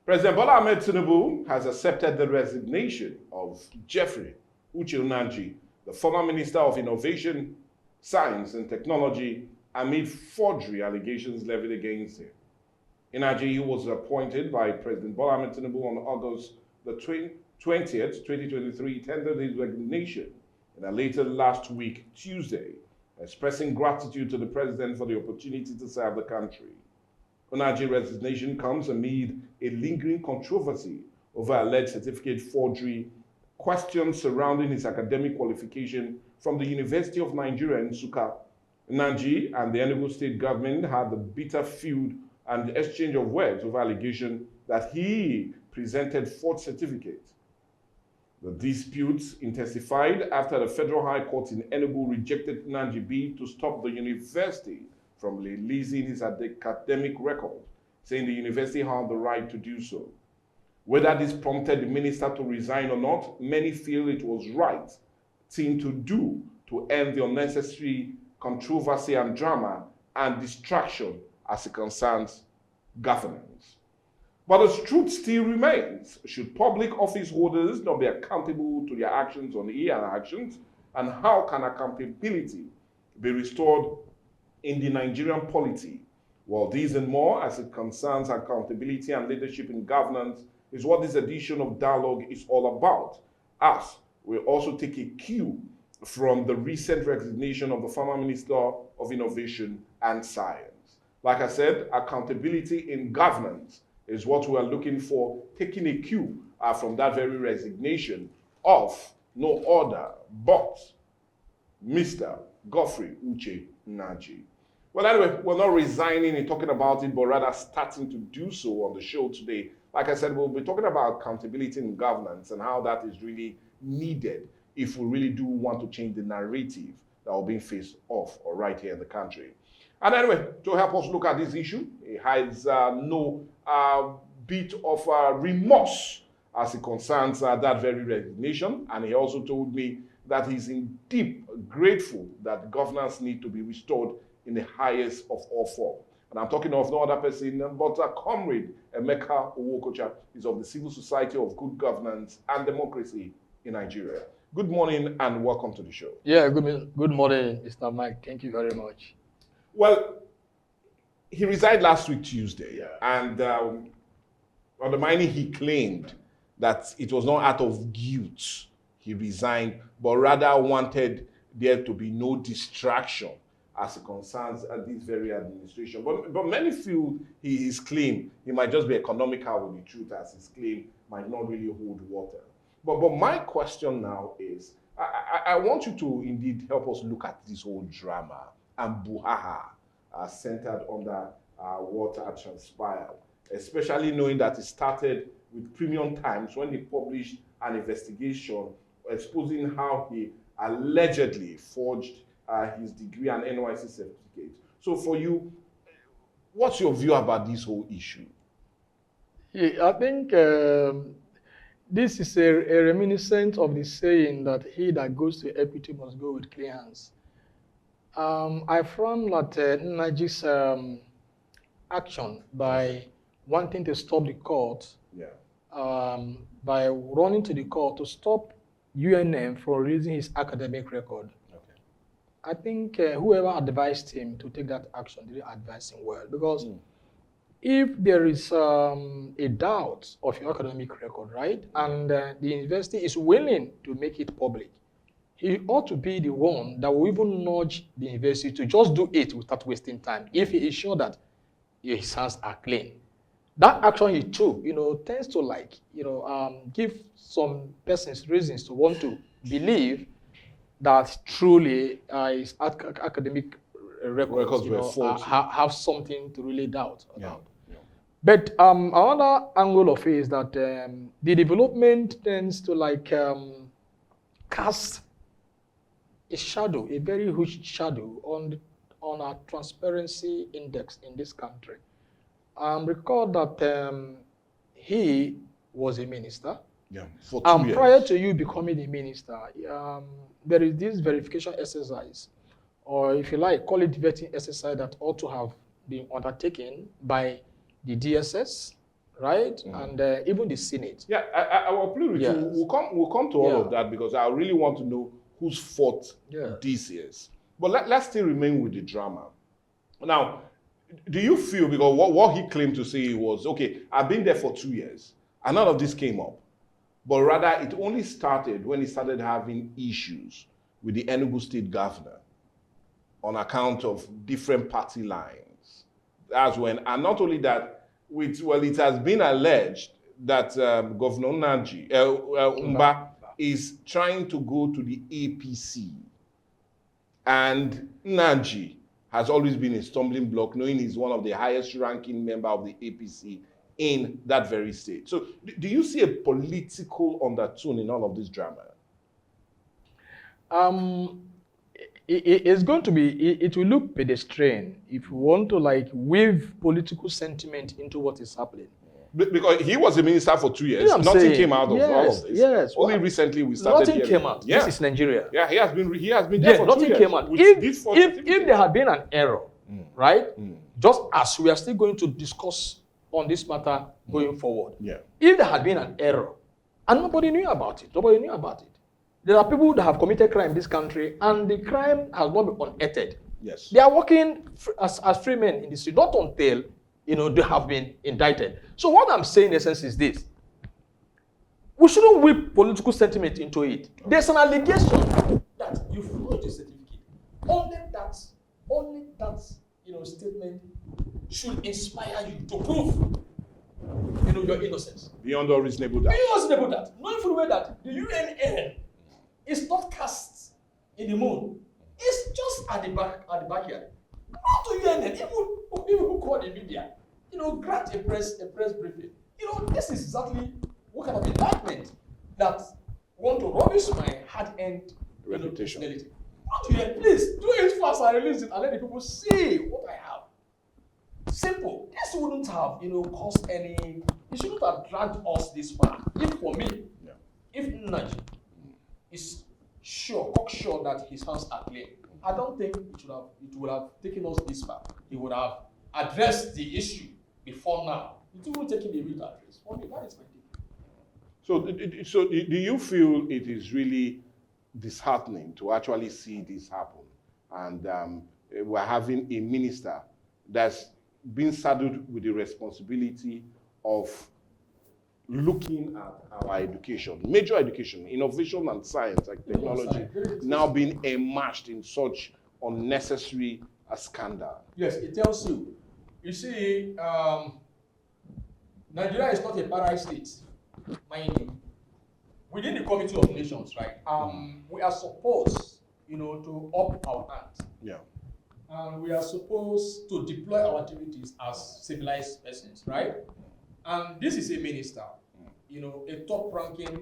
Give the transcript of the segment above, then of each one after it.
President Bola Ahmed Tinubu has accepted the resignation of Jeffrey Uche Nnaji, the former Minister of Innovation, Science and Technology, amid forgery allegations levied against him. Nnaji was appointed by President Bola Ahmed Tinubu on August the 20th, 2023, tendered his resignation in a letter last week, Tuesday, expressing gratitude to the President for the opportunity to serve the country. Nnaji's resignation comes amid a lingering controversy over alleged certificate forgery, questions surrounding his academic qualification from the University of Nigeria in Nsukka. Nnaji and the Enugu state government had a bitter feud and exchange of words over allegation that he presented forged certificates. The disputes intensified after the Federal High Court in Enugu rejected Nnaji's bid to stop the university from releasing his academic record, saying the university had the right to do so. Whether this prompted the minister to resign or not, many feel it was right thing to do to end the unnecessary controversy and drama and distraction as it concerns governance. But the truth still remains. Should public office holders not be accountable to their actions on their actions? And how can accountability be restored in the Nigerian polity? Well, these and more as it concerns accountability and leadership in governance is what this edition of Dialogue is all about. As we also take a cue from the recent resignation of the former Minister of Innovation and Science. Like I said, accountability in governance is what we are looking for, taking a cue from that very resignation of no other but Mr. Godfrey Uche Nnaji. Well, anyway, we're not resigning and talking about it, but rather starting to do so on the show today. Like I said, we'll be talking about accountability in governance and how that is really needed if we really do want to change the narrative that will be faced off or right here in the country. And anyway, to help us look at this issue, he has no bit of remorse as it concerns that very resignation. And he also told me that he's indeed grateful that governance need to be restored in the highest of all form. And I'm talking of no other person but Comrade Emeka Owokocha. Is of the Civil Society of Good Governance and Democracy in Nigeria. Good morning and welcome to the show. Yeah, good morning, Mr. Mike. Thank you very much. Well, he resigned last week, Tuesday, and undermining, he claimed that it was not out of guilt he resigned, but rather wanted there to be no distraction as it concerns this very administration. But many feel his claim, he might just be economical with the truth, as his claim might not really hold water. But my question now is, I want you to indeed help us look at this whole drama and brouhaha centered under what had transpired, especially knowing that it started with Premium Times when they published an investigation exposing how he allegedly forged his degree and NYC certificate. So for you, what's your view about this whole issue? Yeah, I think this is a reminiscent of the saying that he that goes to equity must go with clean hands. I found that Nnaji's action by wanting to stop the court, by running to the court to stop UNM from releasing his academic record. Okay. I think whoever advised him to take that action didn't advise him well, because if there is a doubt of your academic record, right, and the university is willing to make it public, he ought to be the one that will even nudge the university to just do it without wasting time, if he is sure that his hands are clean. That action he took, tends to give some persons reasons to want to believe that truly his academic records have something to really doubt about. Yeah. But another angle of it is that the development tends to cast a shadow, a very huge shadow on our transparency index in this country. Recall that he was a minister. Yeah, for 2 years. Prior to you becoming a minister, there is this verification exercise, or if you like, call it vetting exercise, that ought to have been undertaken by the DSS, right? And even the Senate. Yeah, I will plead with Yes. you. We'll come to all Yeah. of that because I really want to know whose fault Yes. this is. But let's still remain with the drama. Now, do you feel, because what he claimed to say was, okay, I've been there for 2 years and none of this came up. But rather, it only started when he started having issues with the Enugu state governor on account of different party lines. That's when, and not only that, it has been alleged that Governor Umba is trying to go to the APC. And Nnaji has always been a stumbling block, knowing he's one of the highest ranking member of the APC in that very state. So do you see a political undertone in all of this drama? It's going to be, it will look pedestrian if you want to like weave political sentiment into what is happening. Because he was a minister for 2 years. Yeah, I'm Nothing saying, came out of all of this. Yes. Only recently we started Nothing hearing. came out. Yeah. This is Nigeria. Yeah, he has been there Yeah, for 2 nothing years. came out. with this If there had been an error, right? Just as we are still going to discuss on this matter going forward. Yeah. If there had been an error and nobody knew about it, there are people that have committed crime in this country and the crime has not been unearthed. Yes. They are working as free men in the street, not until they have been indicted. So what I'm saying in essence is this. We shouldn't whip political sentiment into it. There's an allegation that you forged a certificate. Only that statement should inspire you to prove your innocence. Beyond all reasonable doubt. Reasonable that. Knowing full well that the UNN is not cast in the moon. It's just at the backyard. Not to UNN, even people who call the media, grant a press briefing. This is exactly what kind of indictment that want to rubbish my hard-earned Reputation. personality. Not to UNN, please do it fast and release it and let the people see what I have. Simple. This wouldn't have, caused any. It shouldn't have dragged us this far. If for me, if Nnaji is cocksure that his hands are clean, I don't think it would have taken us this far. He would have addressed the issue before now. It wouldn't take him a week to address. For me, that is my take. So do you feel it is really disheartening to actually see this happen? And we're having a minister that's been saddled with the responsibility of looking at our education, major education, innovation and science and technology, now being immersed in such unnecessary scandal. Yes, it tells you. You see, Nigeria is not a paradise state, mind you. Within the Committee of Nations, right? We are supposed, to up our art. Yeah. And we are supposed to deploy our activities as civilized persons, right? And this is a minister, a top-ranking.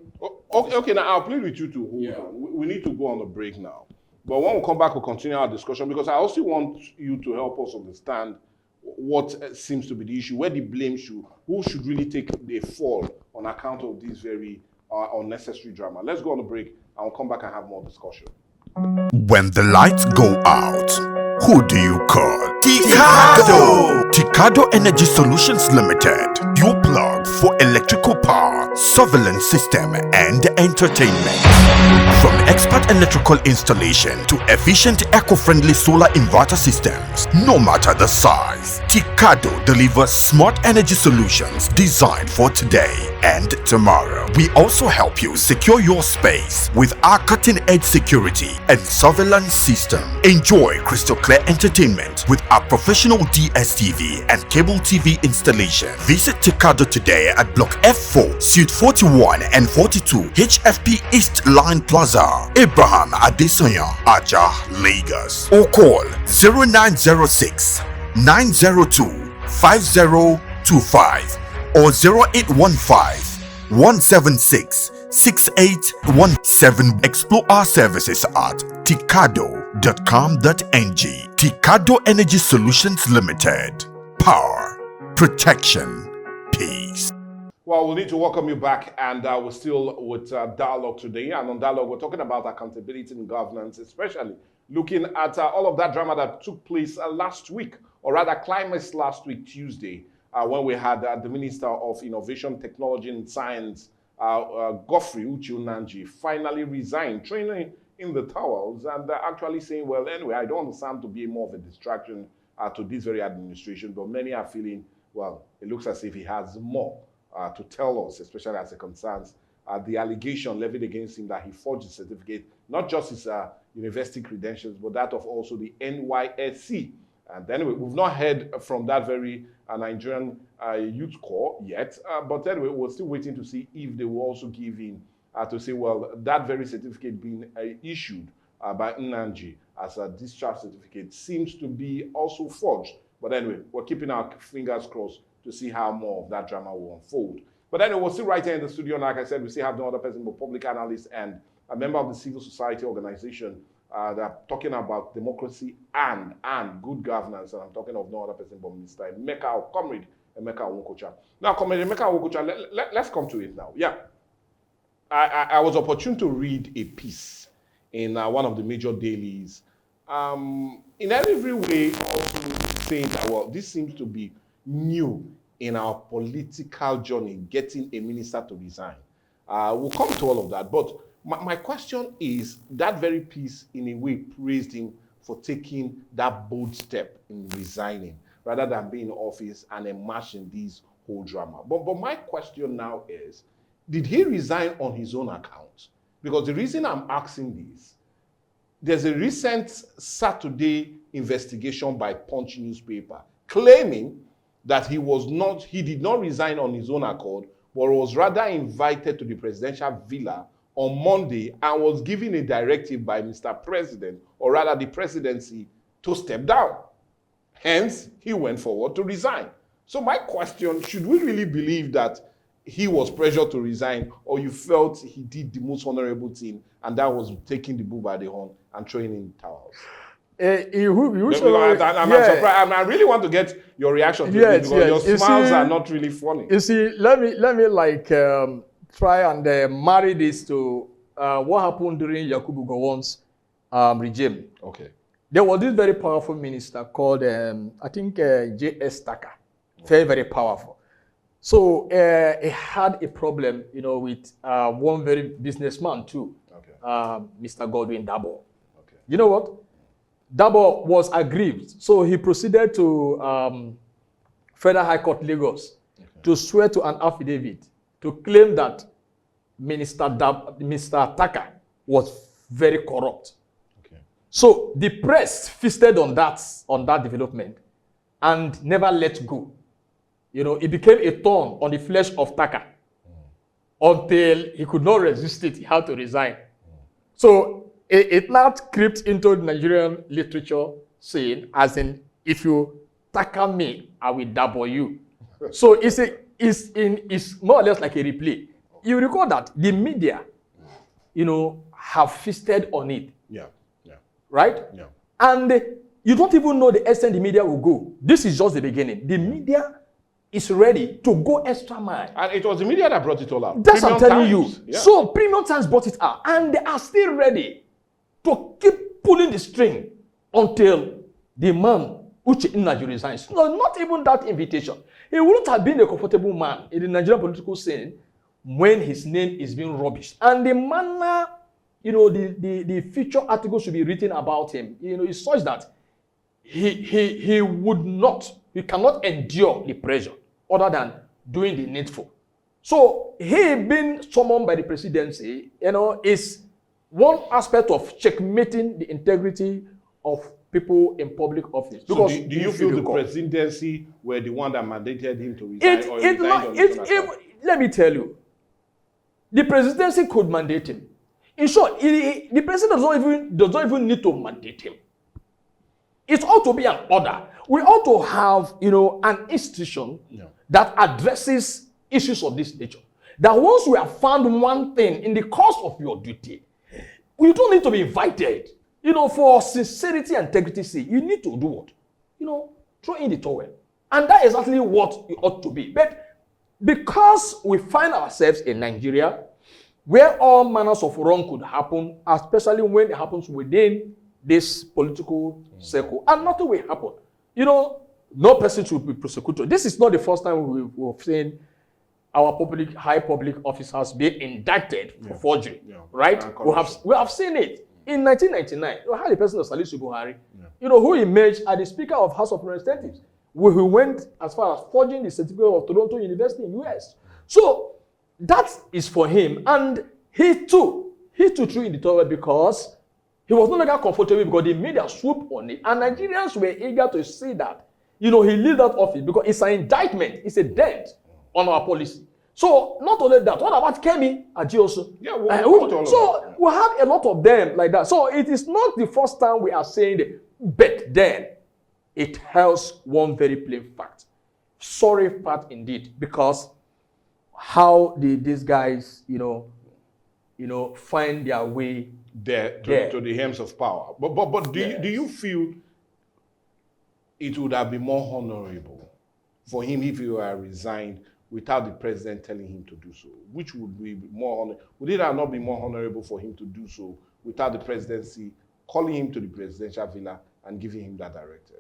Okay, now I'll plead with you to hold on. We need to go on a break now. But when we come back, we'll continue our discussion because I also want you to help us understand what seems to be the issue, where the blame who should really take the fall on account of this very unnecessary drama. Let's go on a break and we'll come back and have more discussion. When the lights go out, who do you call? Ticado! Ticado Energy Solutions Limited, your plug for electrical power, surveillance system, and entertainment. From expert electrical installation to efficient eco-friendly solar inverter systems, no matter the size, Ticado delivers smart energy solutions designed for today and tomorrow. We also help you secure your space with our cutting-edge security and surveillance system. Enjoy crystal clear entertainment with our professional DSTV and cable TV installation. Visit Ticado today at Block F4, Suite 41 and 42, HFP East Line Plaza, Abraham Adesanya, Aja, Lagos. Or call 0906 902 5025 or 0815 176 6817. Explore our services at ticado.com.ng. Ticado Energy Solutions Limited. Power, protection, peace. Well, we need to welcome you back, and we're still with Dialogue today. And on Dialogue, we're talking about accountability and governance, especially looking at all of that drama that took place last week, or rather climax last week, Tuesday, when we had the Minister of Innovation, Technology and Science, Godfrey Uche-Nnaji, finally resigned, training in the towels, and actually saying, well, anyway, I don't understand to be more of a distraction to this very administration, but many are feeling, well, it looks as if he has more to tell us, especially as it concerns the allegation levied against him that he forged his certificate, not just his university credentials, but that of also the NYSC. And anyway, we've not heard from that very Nigerian youth corps yet, but anyway, we're still waiting to see if they will also give in to say, well, that very certificate being issued by Nnaji as a discharge certificate seems to be also forged. But anyway, we're keeping our fingers crossed to see how more of that drama will unfold. But anyway, we're still right here in the studio. And like I said, we still have no other person but public analyst and a member of the civil society organization that are talking about democracy and good governance. And I'm talking of no other person but Mr. Emeka, Comrade Emeka Onwukocha. Now, Comrade Emeka Onwukocha, let's come to it now. Yeah. I was opportune to read a piece in one of the major dailies. In every way, also saying that, well, this seems to be new in our political journey, getting a minister to resign. We'll come to all of that. But my question is, that very piece, in a way, praised him for taking that bold step in resigning, rather than being in office and immersing this whole drama. But my question now is, did he resign on his own account? Because the reason I'm asking this, there's a recent Saturday investigation by Punch newspaper claiming that he did not resign on his own accord, but was rather invited to the presidential villa on Monday and was given a directive by Mr. President, or rather the presidency, to step down. Hence, he went forward to resign. So my question, should we really believe that he was pressured to resign, or you felt he did the most honorable thing, and that was taking the bull by the horn and throwing in towels? I'm surprised. I really want to get your reaction to this, because your smiles are not really funny. You see, let me like try and marry this to what happened during Yakubu Gowon's regime. Okay. There was this very powerful minister called, I think, J.S. Taka. Very, very powerful. So he had a problem, with one very businessman too, Mr. Godwin Dabo. Okay. You know what? Dabo was aggrieved, so he proceeded to Federal High Court, Lagos, to swear to an affidavit to claim that Mr. Taka was very corrupt. Okay. So the press feasted on that development and never let go. It became a thorn on the flesh of Taka until he could not resist it. He had to resign. So it now crept into the Nigerian literature saying, as in, if you Taka me, I will double you. So it's more or less like a replay. You recall that the media, have feasted on it. Yeah. Right? Yeah. And you don't even know the extent the media will go. This is just the beginning. The media is ready to go extra mile. And it was the media that brought it all out. That's what I'm telling you. Yeah. So Premium Times brought it out, and they are still ready to keep pulling the string until the man Uche Nnaji resigns. No, not even that invitation. He wouldn't have been a comfortable man in the Nigerian political scene when his name is being rubbished. And the manner, the future articles should be written about him, is such that he cannot endure the pressure other than doing the needful. So he being summoned by the presidency, is one aspect of checkmating the integrity of people in public office. Because so do you feel the presidency were the one that mandated him to resign? Let me tell you, the presidency could mandate him. In short, the president does not even need to mandate him. It ought to be an order. We ought to have, an institution that addresses issues of this nature. That once we have found one thing in the course of your duty, you don't need to be invited. For sincerity and integrity's sake, you need to do what? Throw in the towel. And that is exactly what it ought to be. But because we find ourselves in Nigeria, where all manners of wrong could happen, especially when it happens within this political circle, and nothing will happen. No person should be prosecuted. This is not the first time we've seen our high public officers be indicted for forgery, right? We have seen it. In 1999, we had the person of Salisu Buhari, who emerged as the Speaker of House of Representatives, where he went as far as forging the certificate of Toronto University in US. So that is for him, and he too threw in the towel because he was no longer comfortable because the media swooped on it, and Nigerians were eager to see that, he leave that office because it's an indictment, it's a dent on our policy. So not only that, what about Kemi Adiosu? Yeah, we have a lot of them like that. So it is not the first time we are saying it, but then it has one very plain fact. Sorry fact indeed, because how did these guys, find their way there to the helms of power? But do you feel it would have been more honorable for him if he were resigned without the president telling him to do so? Which would be more honorable? Would it not be more honorable for him to do so without the presidency calling him to the presidential villa and giving him that directive?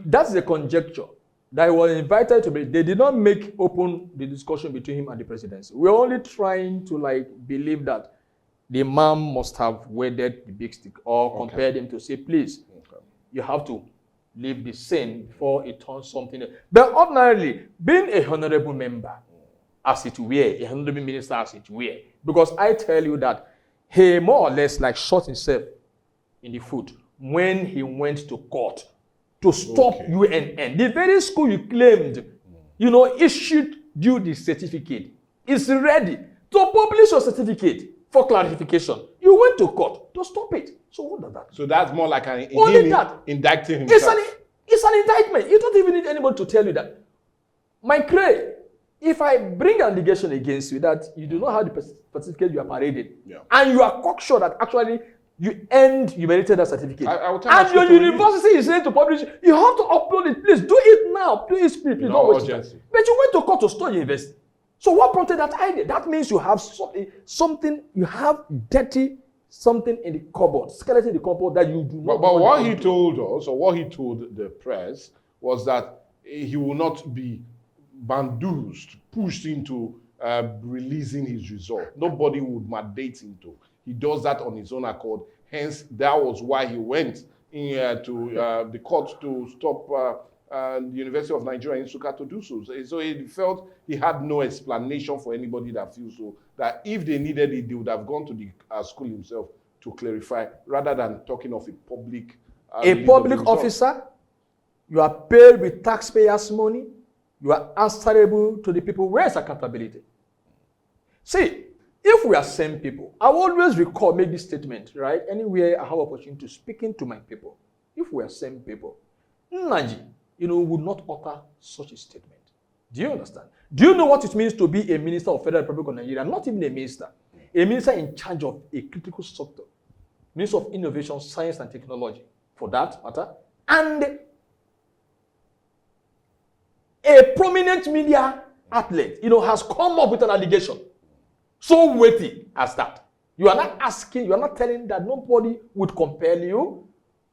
That's the conjecture that he was invited to be. They did not make open the discussion between him and the presidency. We're only trying to believe that the man must have waded the big stick or compared him to say, please, you have to leave the scene before it turns something else. But ordinarily, being a honorable member, as it were, a honorable minister as it were, because I tell you that he more or less shot himself in the foot when he went to court to stop UNN. The very school you claimed, issued you the certificate, is ready to publish your certificate for clarification. You went to court to stop it. So what does that? So that's more like indicting himself. It's an indictment. You don't even need anybody to tell you that. My Cray, if I bring an allegation against you that you do not have the certificate you are paraded, and you are cocksure that actually you merited that certificate, and your university is ready to publish, you have to upload it. Please do it now. Please, don't waste time. But you went to court to stop your university. So what prompted that idea? That means you have something, you have dirty something in the cupboard, skeleton in the cupboard that you do not. But what he told us, or what he told the press, was that he will not be bamboozled, pushed into releasing his result. Nobody would mandate him to. He does that on his own accord. Hence, that was why he went to the court to stop the University of Nigeria in Nsukka to do so. So he felt he had no explanation for anybody that feels so, that if they needed it, they would have gone to the school himself to clarify, rather than talking of a public officer. You are paid with taxpayers' money. You are answerable to the people. Where is accountability? See, if we are same people, I always make this statement, right? Anywhere I have opportunity to speaking to my people. If we are same people, Nnaji, would not utter such a statement. Do you understand? Do you know what it means to be a minister of Federal Republic of Nigeria? Not even a minister in charge of a critical sector, Minister of Innovation, Science and Technology, for that matter, and a prominent media outlet, has come up with an allegation so weighty as that. You are not telling that nobody would compel you.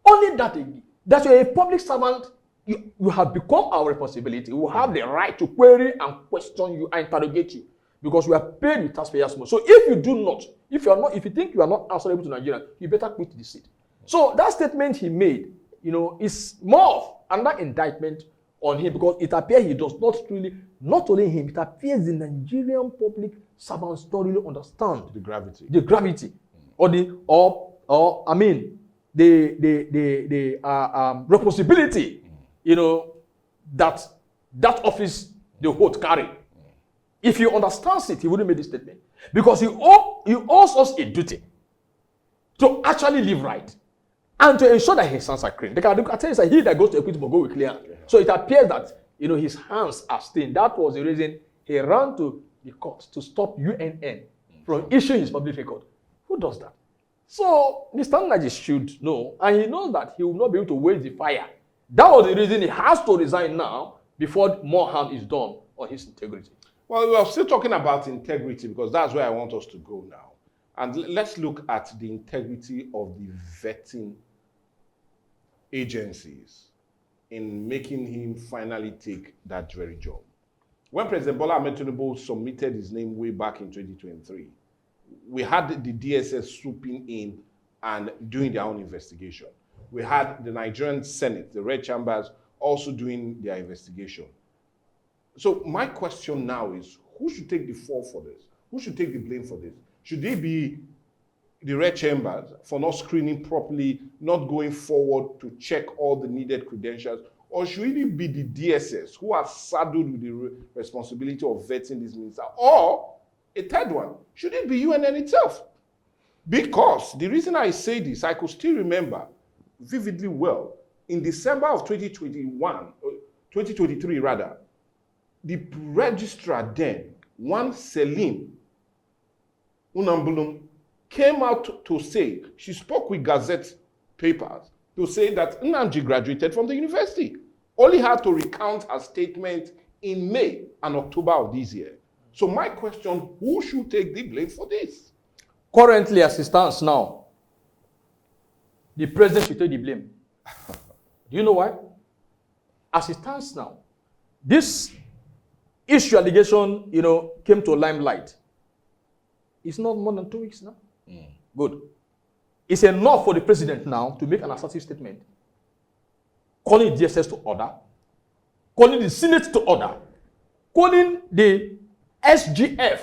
Only that you're a public servant, you have become our responsibility. We have the right to query and question you and interrogate you because we are paid with taxpayers' money. So if you think you are not answerable to Nigeria, you better quit the seat. So that statement he made, is more of another indictment on him because it appears he does not really, not only him, it appears the Nigerian public servants don't really understand the gravity, or the responsibility, that office the hold carry. If he understands it, he wouldn't make this statement because he owes us a duty to actually live right and to ensure that his hands are clean. I tell you, that he that goes to equity must go with clear hand. So it appears that his hands are stained. That was the reason he ran to the court to stop UNN from issuing his public record. Who does that? So Mr. Nnaji should know, and he knows that he will not be able to wage the fire. That was the reason he has to resign now before more harm is done on his integrity. Well, we are still talking about integrity because that's where I want us to go now. And let's look at the integrity of the vetting agencies in making him finally take that very job. When President Bola Ahmed Tinubu submitted his name way back in 2023, we had the DSS swooping in and doing their own investigation. We had the Nigerian Senate, the Red Chambers, also doing their investigation. So my question now is, who should take the fall for this? Who should take the blame for this? Should it be the Red Chambers for not screening properly, not going forward to check all the needed credentials? Or should it be the DSS who are saddled with the responsibility of vetting this minister? Or a third one, should it be UNN itself? Because the reason I say this, I could still remember vividly well, in December of 2023 rather, the registrar then, one Selim Unambulum, came out to say, she spoke with Gazette papers to say that Nnamdi graduated from the university. Only had to recount her statement in May and October of this year. So my question, who should take the blame for this? Currently, as it stands now, the president should take the blame. Do you know why? As it stands now, this issue allegation, came to limelight. It's not more than 2 weeks now. Good. It's enough for the president now to make an assertive statement, calling DSS to order, calling the Senate to order, calling the SGF,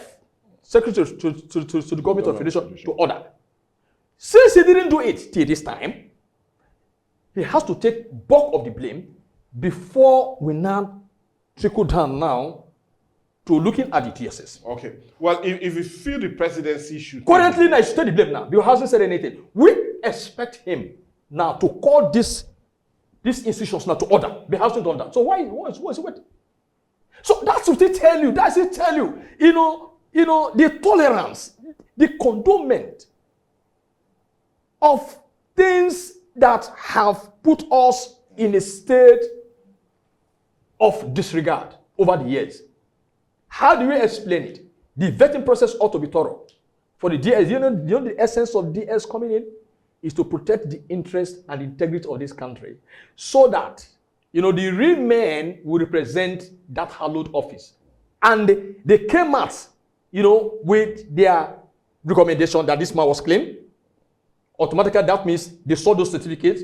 Secretary to the Government of Federation, to order. Since he didn't do it till this time, he has to take bulk of the blame before we now trickle down now to looking at the TSS. Okay. Well, if you feel the presidency should... Currently, now, he should take the blame now. Because he hasn't said anything. We expect him now to call these institutions now to order. They hasn't done that. So why is he waiting? So that's what they tell you. That's it tell you. The tolerance, the condonement of things that have put us in a state of disregard over the years. How do we explain it? The vetting process ought to be thorough. For the DS, the essence of DS coming in is to protect the interest and integrity of this country so that, the real men will represent that hallowed office. And they came out, with their recommendation that this man was clean. Automatically, that means they saw those certificates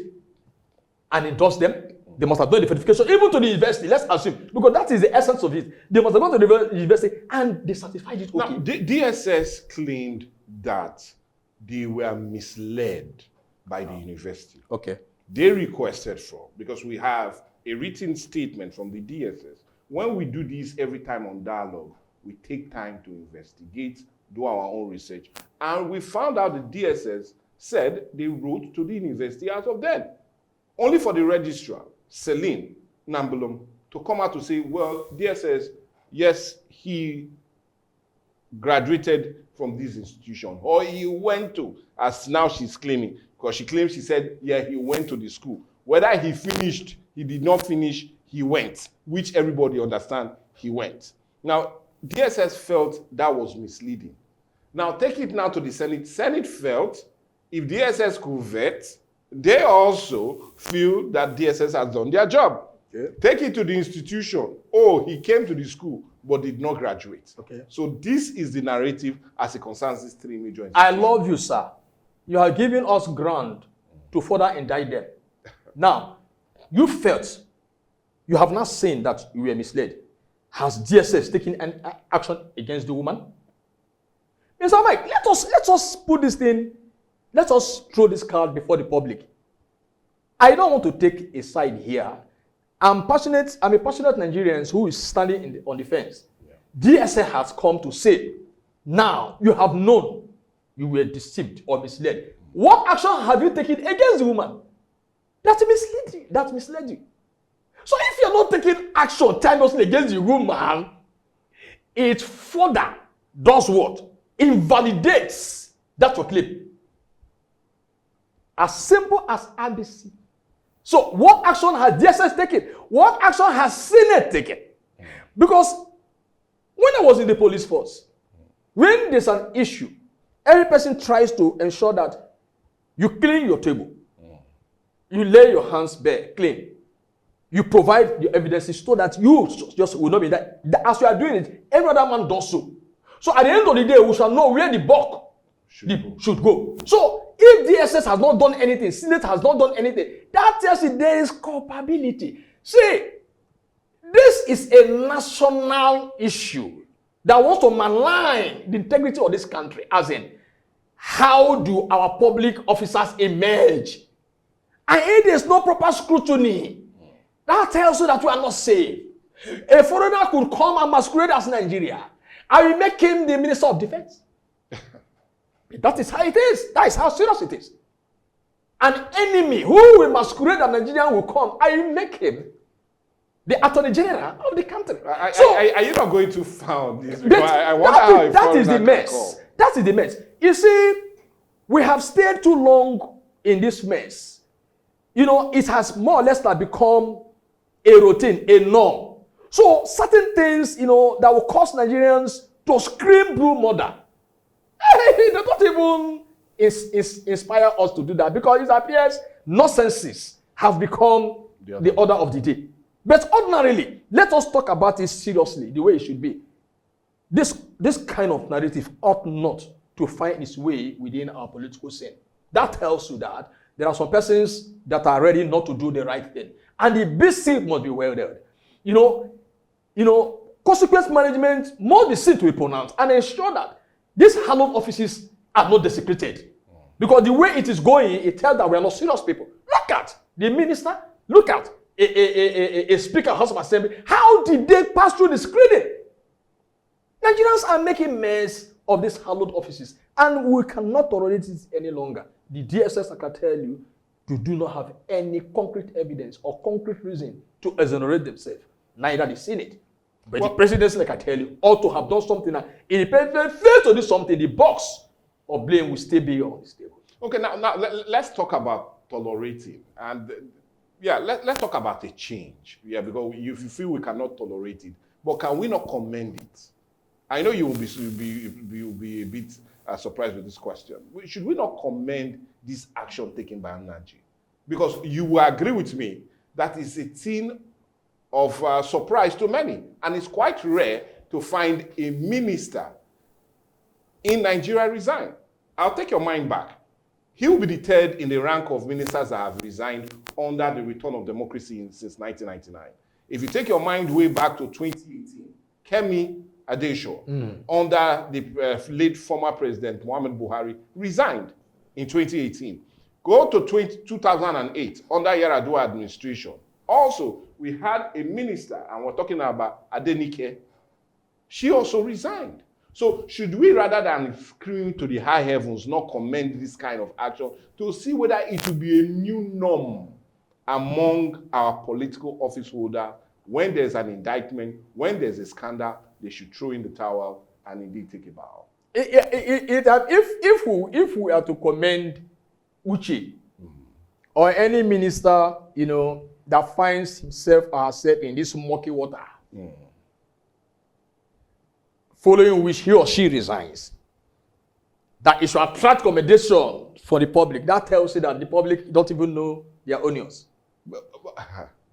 and endorsed them. They must have done the verification, even to the university, let's assume, because that is the essence of it. They must have gone to the university and they certified it okay. Now, DSS claimed that they were misled by the university. Okay. They requested for, because we have a written statement from the DSS. When we do this every time on Dialogue, we take time to investigate, do our own research. And we found out the DSS said they wrote to the university as of then. Only for the registrar, Selim Nambulum, to come out to say, well, DSS, yes, he graduated from this institution, or he went to, as now she's claiming, because she claims, she said, yeah, he went to the school. Whether he finished, he did not finish, he went, which everybody understands, he went. Now, DSS felt that was misleading. Now, take it now to the Senate. Senate felt if DSS could vet, they also feel that DSS has done their job. Okay. Take it to the institution. Oh, he came to the school, but did not graduate. Okay. So this is the narrative as it concerns these three major institutions. I love you, sir. You are giving us ground to further indict them. Now, you felt, you have not seen that you were misled. Has DSS taken an action against the woman? Mr. Mike, let us put this thing, let us throw this card before the public. I don't want to take a side here. I'm a passionate Nigerian who is standing on the fence. Yeah. DSS has come to say, now you have known you were deceived or misled. What action have you taken against the woman? That misled you. So if you're not taking action timelessly against the woman, it further does what? Invalidates that your claim. As simple as ABC. So what action has DSS taken? What action has Senate taken? Because when I was in the police force, when there's an issue, every person tries to ensure that you clean your table. You lay your hands bare, clean. You provide your evidences so that you just will not be that. As you are doing it, every other man does so. So at the end of the day, we shall know where the buck should go. So if DSS has not done anything, Senate has not done anything, that tells you there is culpability. See, this is a national issue that wants to malign the integrity of this country, as in, how do our public officers emerge? And if there's no proper scrutiny, that tells you that we are not safe. A foreigner could come and masquerade as Nigeria. I will make him the Minister of Defense. That is how it is. That is how serious it is. An enemy who will masquerade as Nigerian will come. I will make him the Attorney General of the country. Are you not going to found this? I wonder how that is the mess. That is the mess. You see, we have stayed too long in this mess. You know, it has more or less like become a routine, a norm. So certain things, you know, that will cause Nigerians to scream blue murder. They don't even inspire us to do that, because it appears nonsenses have become the order of the day. But ordinarily, let us talk about it seriously, the way it should be. This kind of narrative ought not to find its way within our political scene. That tells you that there are some persons that are ready not to do the right thing. And the basic must be well done. You know, consequence management must be seen to be pronounced and ensure that these hallowed offices are not desecrated. Because the way it is going, it tells that we are not serious people. Look at the minister, look at a speaker of House of Assembly. How did they pass through the screening? Nigerians are making mess of these hallowed offices, and we cannot tolerate it any longer. The DSS, I can tell you, do not have any concrete evidence or concrete reason to exonerate themselves. Neither the Senate. But the presidency, like I tell you, ought to have done something. And if they fail to do something, the box of blame will still be on the table. Okay, now let's talk about tolerating. And let's talk about a change. Yeah, because you feel we cannot tolerate it. But can we not commend it? I know you will be a bit surprised with this question. Should we not commend this action taken by Nnaji? Because you will agree with me that is a thing of surprise to many. And it's quite rare to find a minister in Nigeria resign. I'll take your mind back. He will be the third in the rank of ministers that have resigned under the return of democracy since 1999. If you take your mind way back to 2018, Kemi Adesho, under the late former president Muhammadu Buhari, resigned in 2018. Go to 2008, under Yar'Adua administration. Also, we had a minister, and we're talking about Adenike. She also resigned. So should we, rather than scream to the high heavens, not commend this kind of action to see whether it will be a new norm among our political office holder? When there's an indictment, when there's a scandal, they should throw in the towel and indeed take a bow. If we are to commend Uche or any minister, you know, that finds himself or herself in this murky water, following which he or she resigns, that it should attract commendation for the public. That tells you that the public don't even know their onions.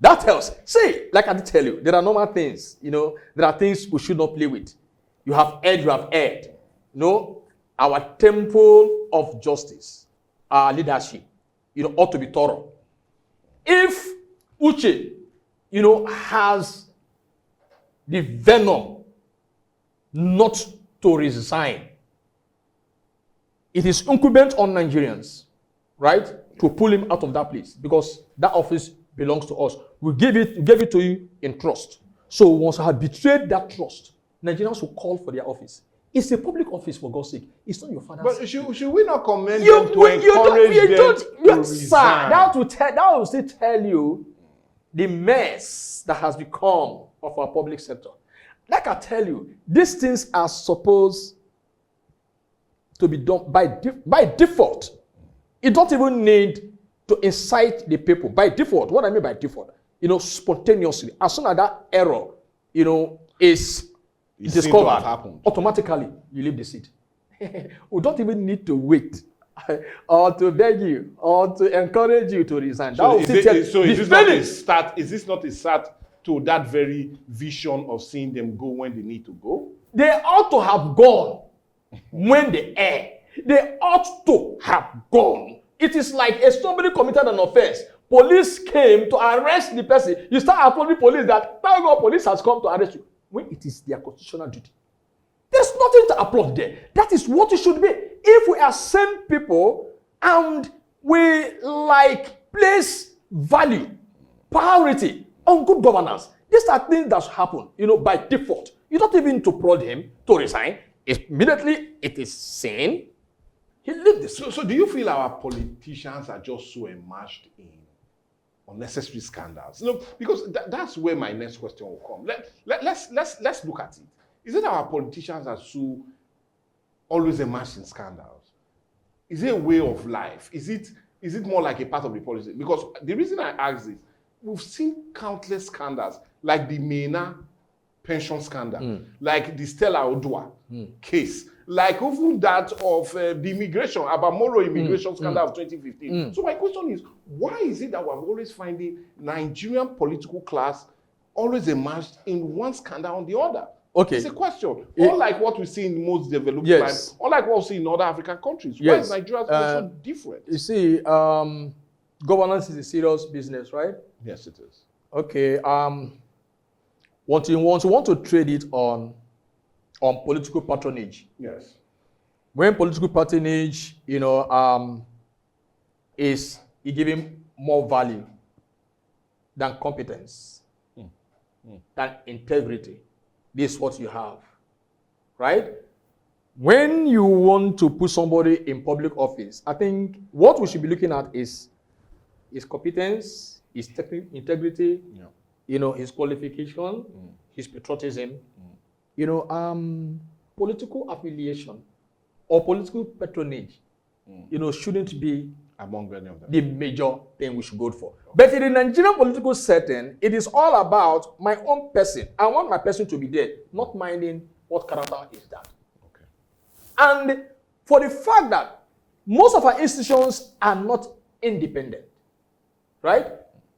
That tells. See, like I did tell you, there are normal things. You know, there are things we should not play with. You have erred, you have erred. No, our temple of justice, our leadership, you know, ought to be thorough. If Uche, you know, has the venom not to resign, it is incumbent on Nigerians, right, to pull him out of that place, because that office belongs to us. We gave it to you in trust. So once I have betrayed that trust, Nigerians will call for their office. It's a public office, for God's sake. It's not your father's. But should we not commend them to encourage them to resign? That will still tell you the mess that has become of our public sector. Like I tell you, these things are supposed to be done by default. You don't even need to incite the people by default. What I mean by default, you know, spontaneously. As soon as that error, you know, is discovered, automatically you leave the seat. We don't even need to wait or to beg you, or to encourage you to resign. So is this not a start to that very vision of seeing them go when they need to go? They ought to have gone when they err. They ought to have gone. It is like somebody committed an offense. Police came to arrest the person. You start applauding police that, thank God, police has come to arrest you. When it is their constitutional duty. There's nothing to applaud there. That is what it should be. If we are sane people and we place value, priority on good governance, these are things that happen, by default. You don't even to prod him to resign. Immediately, it is sane. He lived this. So do you feel our politicians are just so immersed in unnecessary scandals? Because that's where my next question will come. Let's look at it. Is it our politicians are so always immersed in scandals? Is it a way of life? Is it more like a part of the policy? Because the reason I ask this, we've seen countless scandals, like the MENA pension scandal, like the Stella Odua case, like even that of the immigration, Abamoro immigration scandal of 2015. So my question is, why is it that we're always finding Nigerian political class always immersed in one scandal on the other? Okay. It's a question. Unlike what we see in most developed countries, unlike what we see in other African countries, why is Nigeria so different? You see, governance is a serious business, right? Yes, it is. Okay. Once you want to trade it on political patronage. Yes. When political patronage, is giving more value than competence, than integrity. This is what you have, right? When you want to put somebody in public office, I think what we should be looking at is his competence, his integrity, his qualification, his patriotism, political affiliation or political patronage, shouldn't be among any of them the major thing we should go for. But in the Nigerian political setting, it is all about my own person. I want my person to be there, not minding what character is that. Okay. And for the fact that most of our institutions are not independent, right?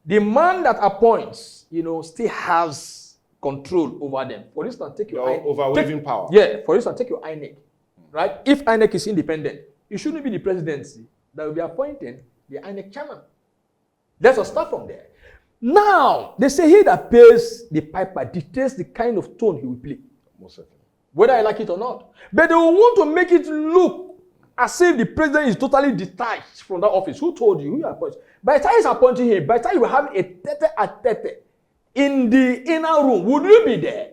The man that appoints, still has control over them. For instance, take your overwhelming power. Yeah, for instance, take your INEC, right? If INEC is independent, it shouldn't be the presidency that will be appointing the INEC chairman. Let us start from there. Now, they say he that pays the piper dictates the kind of tone he will play. Most certainly. Whether I like it or not. But they will want to make it look as if the president is totally detached from that office. Who told you? Who you appointed? By the time he's appointing him, by the time you will have a tete-a-tete in the inner room, would you be there?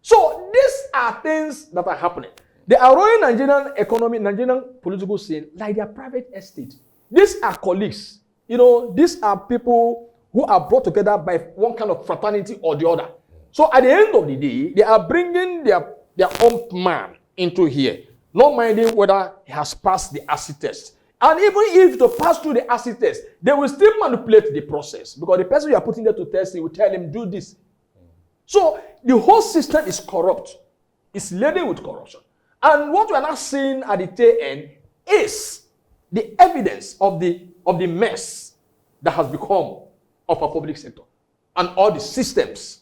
So these are things that are happening. They are running Nigerian economy, Nigerian political scene like their private estate. These are colleagues. These are people who are brought together by one kind of fraternity or the other. So at the end of the day, they are bringing their own man into here, not minding whether he has passed the acid test. And even if to pass through the acid test, they will still manipulate the process because the person you are putting there to test, will tell him, do this. So the whole system is corrupt. It's laden with corruption. And what we are now seeing at the tail end is the evidence of the mess that has become of our public sector and all the systems,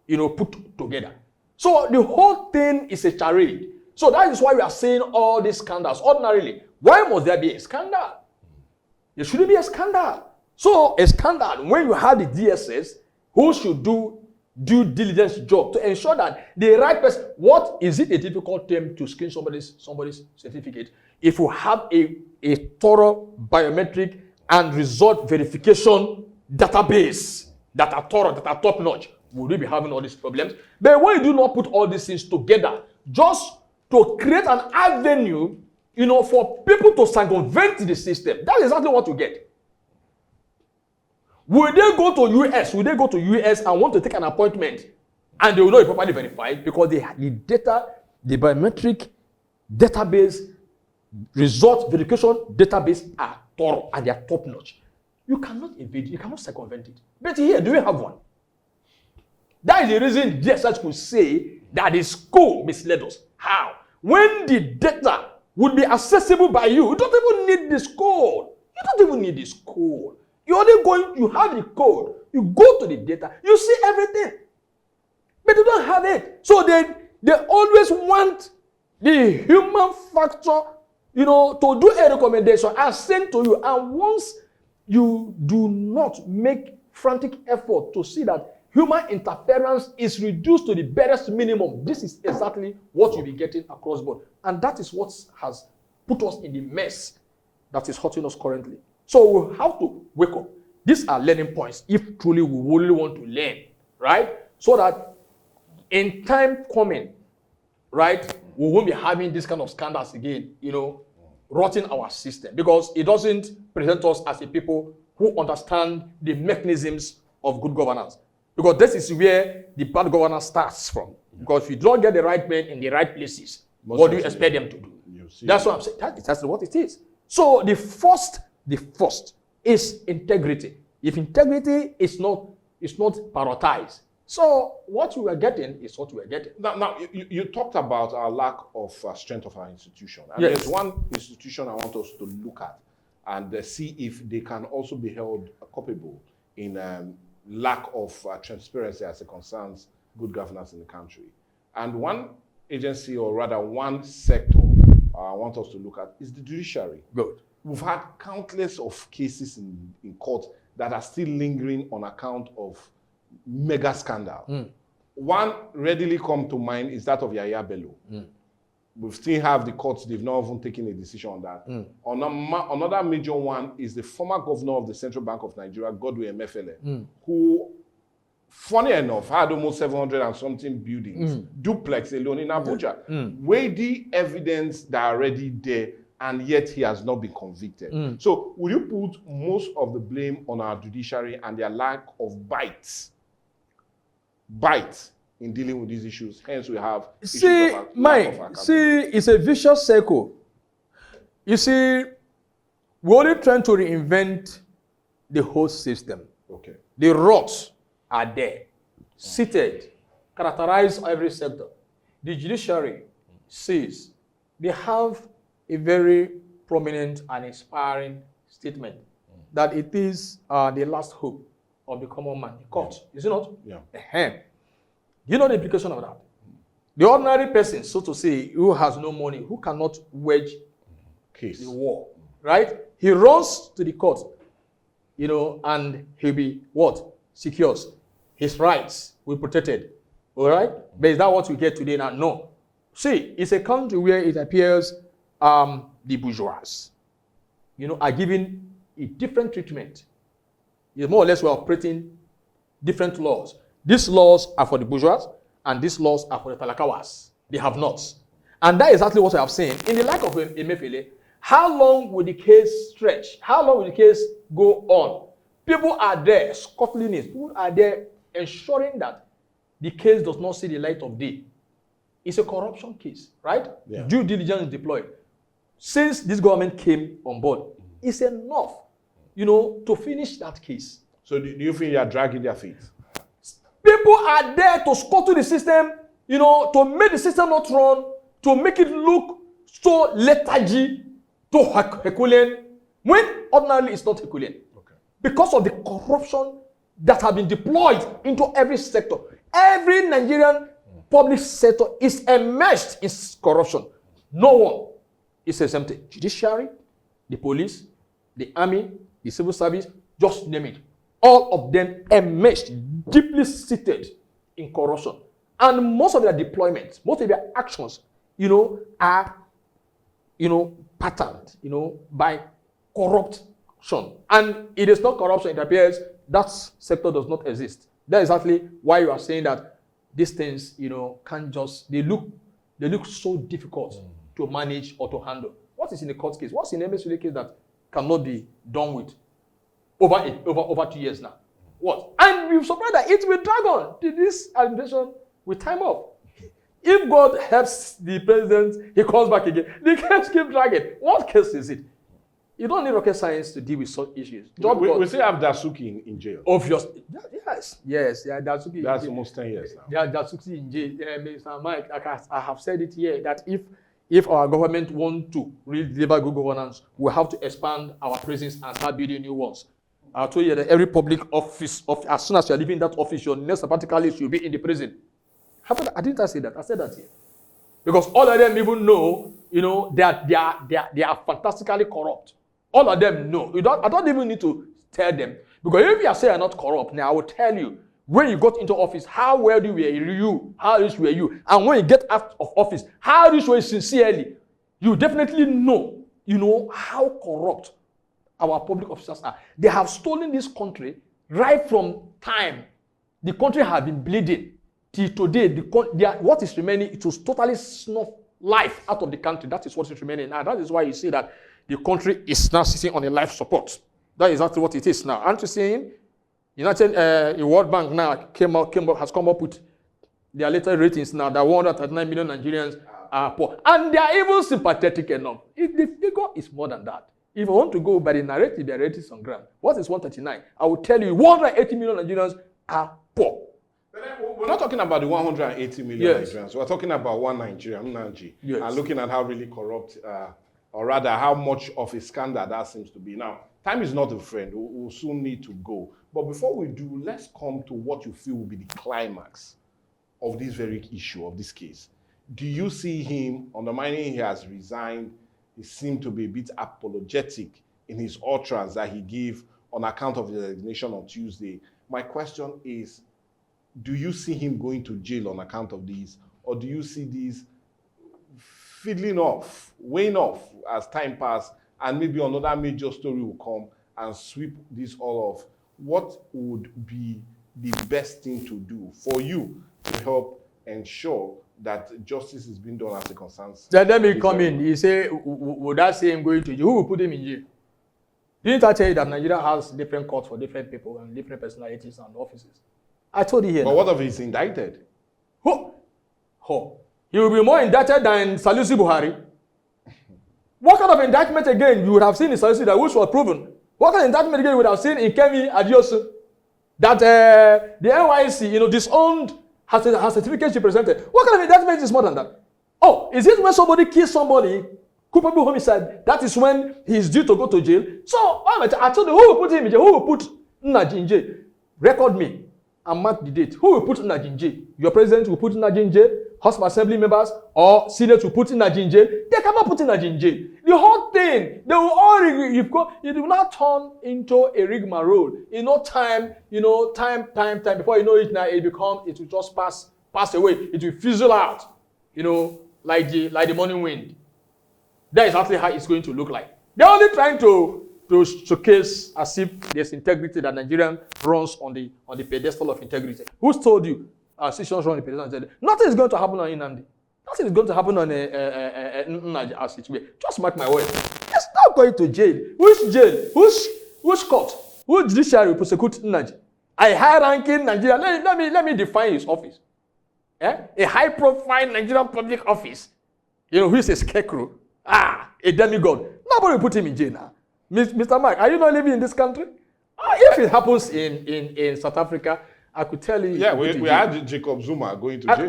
put together. So the whole thing is a charade. So that is why we are seeing all these scandals. Ordinarily, why must there be a scandal? There shouldn't be a scandal. So a scandal, when you have the DSS, who should do due diligence job to ensure that the right person, what is it a difficult term to screen somebody's certificate? If you have a thorough biometric and result verification database that are thorough, that are top notch, would we be having all these problems? But when you do not put all these things together, just to create an avenue, for people to circumvent the system, that's exactly what you get. Will they go to US? Will they go to US and want to take an appointment and they will not be properly verified because the data, the biometric database, result verification database are thorough and they are top notch. You cannot evade it, you cannot circumvent it. But here, do we have one? That is the reason DSS could say that the school misled us. How? When the data would be accessible by you. You don't even need this code. You don't even need this code. You're only going, you have the code. You go to the data, you see everything. But you don't have it. So they always want the human factor, to do a recommendation and send to you. And once you do not make frantic effort to see that human interference is reduced to the barest minimum, this is exactly what you'll be getting across board. And that is what has put us in the mess that is hurting us currently. So we have to wake up. These are learning points if truly we really want to learn, right? So that in time coming, right, we won't be having this kind of scandals again, rotting our system, because it doesn't present us as a people who understand the mechanisms of good governance. Because this is where the bad governance starts from. Because if you don't get the right men in the right places, what do you expect them to do? That's what I'm saying. That's what it is. So the first is integrity. If integrity is not prioritized, so what we are getting is what we are getting. Now you talked about our lack of strength of our institution. And yes. There's one institution I want us to look at and see if they can also be held culpable in lack of transparency as it concerns good governance in the country. And one agency, or rather one sector, I want us to look at is the judiciary. Good. We've had countless of cases in court that are still lingering on account of mega scandal. One readily come to mind is that of Yahaya Bello. We still have the courts, they've not even taken a decision on that. Another major one is the former governor of the Central Bank of Nigeria, Godwin Emefiele, who, funny enough, had almost 700 and something buildings, duplex alone in Abuja. Weighty evidence that are already there, and yet he has not been convicted. So will you put most of the blame on our judiciary and their lack of bite in dealing with these issues? Hence we have see, Mike, it's a vicious circle. You see, we're only trying to reinvent the whole system. Okay. The rots are there, seated, characterize every sector. The judiciary says they have a very prominent and inspiring statement that it is the last hope of the common man, the court. Is it not? Yeah. You know the implication of that? The ordinary person, so to say, who has no money, who cannot wage Case. the war, right? He runs to the court, and he'll be what? Secures. His rights will be protected. All right? But is that what we get today now? No. See, it's a country where it appears the bourgeois, are given a different treatment. It's more or less we're operating different laws. These laws are for the bourgeois, and these laws are for the talakawas. They have nots. And that is exactly what I have seen. In the lack of Emefiele, how long will the case stretch? How long will the case go on? People are there scuttling it. People are there ensuring that the case does not see the light of day. It's a corruption case, right? Yeah. Due diligence is deployed. Since this government came on board, it's enough, to finish that case. So do you feel you are dragging their feet? People are there to scuttle the system, to make the system not run, to make it look so lethargy, to Herculean, when ordinarily it's not Herculean. Okay. Because of the corruption that have been deployed into every sector. Every Nigerian public sector is immersed in corruption. No one is exempted. Judiciary, the police, the army, the civil service, just name it. All of them enmeshed, deeply seated in corruption. And most of their deployments, most of their actions, are, patterned, by corruption. And it is not corruption, it appears that sector does not exist. That's exactly why you are saying that these things, can't just, they look so difficult to manage or to handle. What is in the court case? What's in the Emefiele case that cannot be done with over 2 years now? What? And we're surprised that it will drag on. This administration will time up. If God helps the president, he comes back again. The case keep dragging. What case is it? You don't need rocket science to deal with such issues. We still have Dasuki in jail. Obviously. Yes. Yeah, Dasuki. That's almost 10 years now. Yeah, Dasuki in jail. Mr. Mike, I have said it here that if if our government want to really deliver good governance, we have to expand our prisons and start building new ones. I told you that every public office, as soon as you're leaving that office, your next sabbatical leave you'll be in the prison. I didn't say that. I said that here. Because all of them even know, they are fantastically corrupt. All of them know. I don't even need to tell them. Because if you are saying you're not corrupt, now I will tell you, when you got into office, how well were you? How rich were you? And when you get out of office, how rich were you sincerely? You definitely know, how corrupt our public officers are. They have stolen this country right from time. The country has been bleeding. Till today, what is remaining, it was totally snuff life out of the country. That is what is remaining. And that is why you see that the country is now sitting on a life support. That is exactly what it is now. Aren't you seeing? The World Bank now has come up with their latest ratings now that 139 million Nigerians are poor. And they are even sympathetic enough. If the figure is more than that, if I want to go by the narrative, the narrative is on ground. What is 139? I will tell you 180 million Nigerians are poor. We're not talking about the 180 million Yes. Nigerians. We're talking about one Nigerian, Nnamdi, Yes. and looking at how really corrupt, or rather how much of a scandal that seems to be. Now, time is not a friend. We'll soon need to go. But before we do, let's come to what you feel will be the climax of this very issue, of this case. Do you see him undermining he has resigned? He seemed to be a bit apologetic in his utterance that he gave on account of the resignation on Tuesday. My question is, do you see him going to jail on account of this? Or do you see this fiddling off, weighing off as time passes, and maybe another major story will come and sweep this all off? What would be the best thing to do for you to help ensure that justice is being done as it concerns? Let me come in. He say, would I say him going to jail? Who will put him in jail? Didn't I tell you that Nigeria has different courts for different people and different personalities and offices? I told you here. But what if he's indicted? Who? He will be more indicted than Salusi Buhari. What kind of indictment again you would have seen in Salusi that which was proven? What kind of indictment again you would have seen in Kemi Adiosu? That the NYC, disowned her certificate she presented. What kind of indictment is more than that? Oh, is it when somebody kills somebody, culpable homicide, that is when he is due to go to jail? So, I told you, who will put him in jail? Who will put Nnaji in jail? Record me and mark the date. Who will put Nnaji in jail? Your president will put Nnaji in jail? House of Assembly members or Senate will put Nnaji in jail? They cannot put Nnaji in jail. The whole thing, they will all it will not turn into a rigmarole. In no time, time before you know it now, it will just pass away. It will fizzle out, like the morning wind. That is exactly how it's going to look like. They're only trying to showcase as if there's integrity, that Nigerian runs on the pedestal of integrity. Who's told you our institutions run on the pedestal of integrity? Nothing is going to happen on Nnamdi. Nothing is going to happen on Nnaji as it will. Just mark my word. It's not going to jail. Which jail? Which court? Which judiciary will prosecute Nnaji? A high-ranking Nigerian. Let me define his office. A high-profile Nigerian public office. Who is a scarecrow? A demigod. Nobody will put him in jail now. Mr. Mark, are you not living in this country? If it happens in South Africa, I could tell you. Yeah, we had Jacob Zuma going to jail.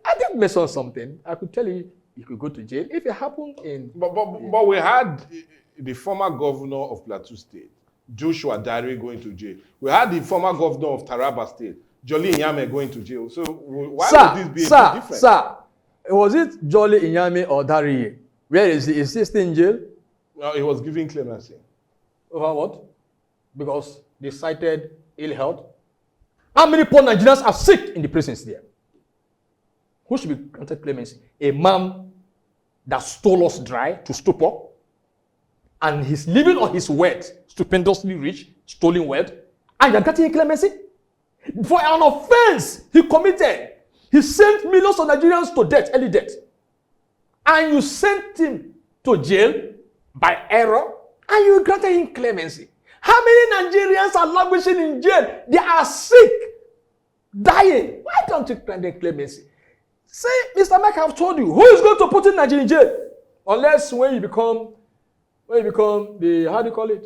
I did mention something. I could tell you could go to jail if it happened in. But we had the former governor of Plateau State, Joshua Dare, going to jail. We had the former governor of Taraba State, Jolly Inyame, going to jail. So why would this be different? Sir, was it Jolly Inyame or Dare? Where is he? Is he still in jail? Well, he was giving clemency. Over what? Because they cited ill health. How many poor Nigerians are sick in the prisons there? Who should be granted clemency? A man that stole us dry to stupor, and he's living on his wealth, stupendously rich, stolen wealth, and you're granting clemency? For an offense he committed, he sent millions of Nigerians to death, early death. And you sent him to jail by error, and you granted him clemency. How many Nigerians are languishing in jail? They are sick, dying. Why don't you grant them clemency? Say, Mr. Mike, I've told you, who is going to put in Nigeria in jail? Unless when you become the, how do you call it?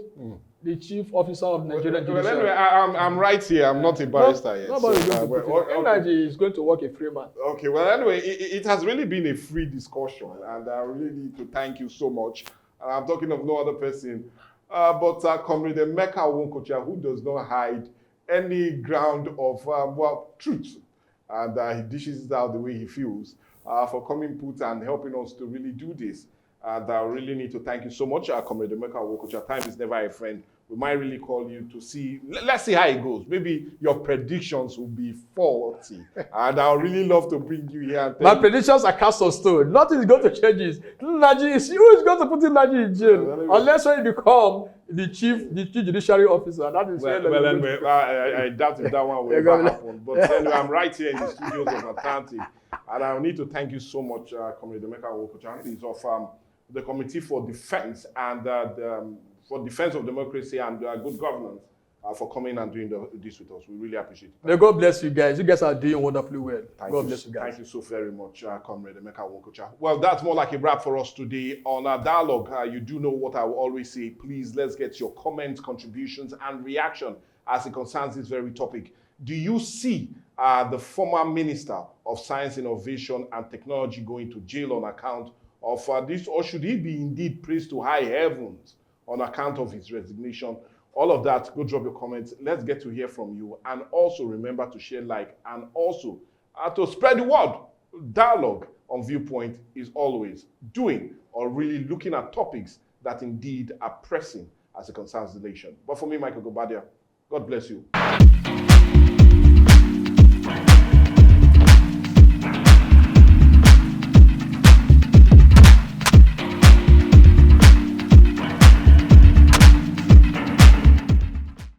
the chief officer of Nigerian Well, Judiciary. anyway, I'm right here. I'm not a barrister yet. Nobody is So, going to put it. Energy is going to work a free man. Okay, well, anyway, it has really been a free discussion, and I really need to thank you so much. And I'm talking of no other person, but Comrade Emeka Onwukocha, who does not hide any ground of, truth, and he dishes it out the way he feels, for coming put and helping us to really do this. And I really need to thank you so much, Comrade Emeka Onwukocha. Time is never a friend. We might really call you to see, let's see how it goes. Maybe your predictions will be faulty. And I'll really love to bring you here. And My predictions are cast on stone. Nothing is going to change it. Naji is who is going to put Naji in jail? Unless when you become the chief judiciary officer. That is well, anyway, I doubt if that one will ever happen. But anyway, I'm right here in the studios of Atlantic. And I need to thank you so much, Comrade Emeka Onwukocha. He's of the Committee for Defense and for Defense of Democracy and Good Governance for coming and doing this with us. We really appreciate it. May God bless you guys. You guys are doing wonderfully well. God bless you guys. Thank you so very much, Comrade Emeka Onwukocha. Well, that's more like a wrap for us today on our dialogue. You do know what I will always say. Please, let's get your comments, contributions, and reaction as it concerns this very topic. Do you see the former Minister of Science, Innovation, and Technology going to jail on account of this, or should he be indeed praised to high heavens on account of his resignation? All of that, go drop your comments. Let's get to hear from you. And also remember to share, like, and also to spread the word. Dialogue on Viewpoint is always doing or really looking at topics that indeed are pressing as it concerns the nation. But for me, Michael Gobadia, God bless you.